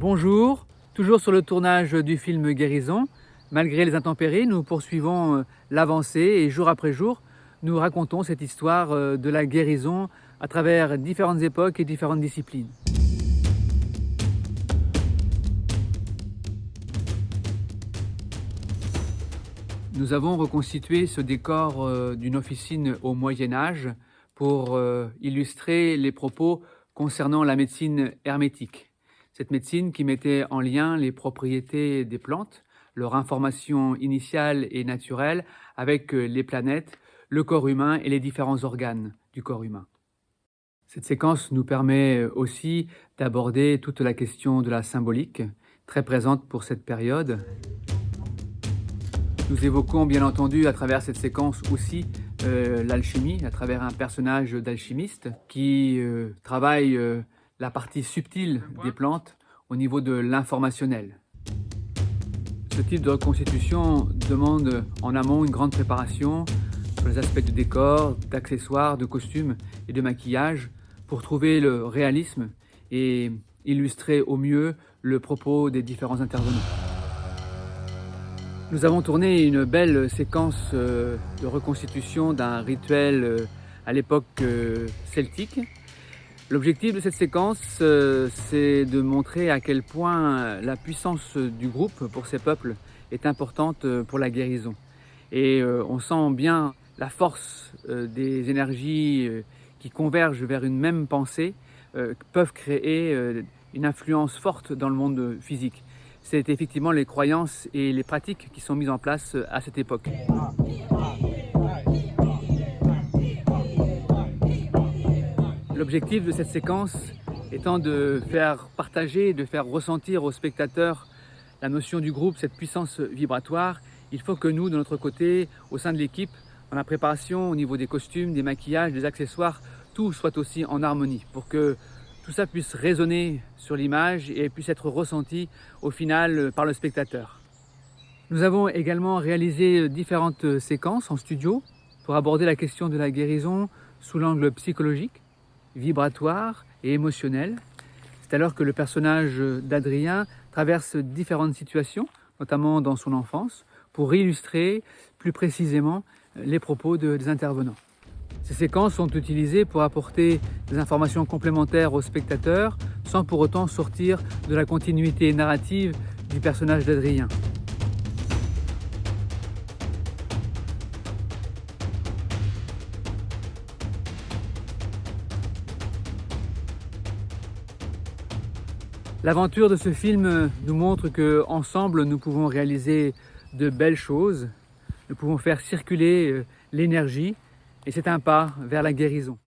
Bonjour, toujours sur le tournage du film Guérison. Malgré les intempéries, nous poursuivons l'avancée et jour après jour, nous racontons cette histoire de la guérison à travers différentes époques et différentes disciplines. Nous avons reconstitué ce décor d'une officine au Moyen-Âge pour illustrer les propos concernant la médecine hermétique. Cette médecine qui mettait en lien les propriétés des plantes, leur information initiale et naturelle avec les planètes, le corps humain et les différents organes du corps humain. Cette séquence nous permet aussi d'aborder toute la question de la symbolique, très présente pour cette période. Nous évoquons bien entendu à travers cette séquence aussi l'alchimie, à travers un personnage d'alchimiste qui travaille la partie subtile des plantes au niveau de l'informationnel. Ce type de reconstitution demande en amont une grande préparation sur les aspects de décor, d'accessoires, de costumes et de maquillage pour trouver le réalisme et illustrer au mieux le propos des différents intervenants. Nous avons tourné une belle séquence de reconstitution d'un rituel à l'époque celtique. L'objectif de cette séquence, c'est de montrer à quel point la puissance du groupe pour ces peuples est importante pour la guérison. Et on sent bien la force des énergies qui convergent vers une même pensée, peuvent créer une influence forte dans le monde physique. C'est effectivement les croyances et les pratiques qui sont mises en place à cette époque. L'objectif de cette séquence étant de faire partager, de faire ressentir aux spectateurs la notion du groupe, cette puissance vibratoire, il faut que nous, de notre côté, au sein de l'équipe, dans la préparation, au niveau des costumes, des maquillages, des accessoires, tout soit aussi en harmonie pour que tout ça puisse résonner sur l'image et puisse être ressenti au final par le spectateur. Nous avons également réalisé différentes séquences en studio pour aborder la question de la guérison sous l'angle psychologique, vibratoire et émotionnel. C'est alors que le personnage d'Adrien traverse différentes situations, notamment dans son enfance, pour illustrer plus précisément les propos des intervenants. Ces séquences sont utilisées pour apporter des informations complémentaires aux spectateurs sans pour autant sortir de la continuité narrative du personnage d'Adrien. L'aventure de ce film nous montre qu'ensemble, nous pouvons réaliser de belles choses, nous pouvons faire circuler l'énergie et c'est un pas vers la guérison.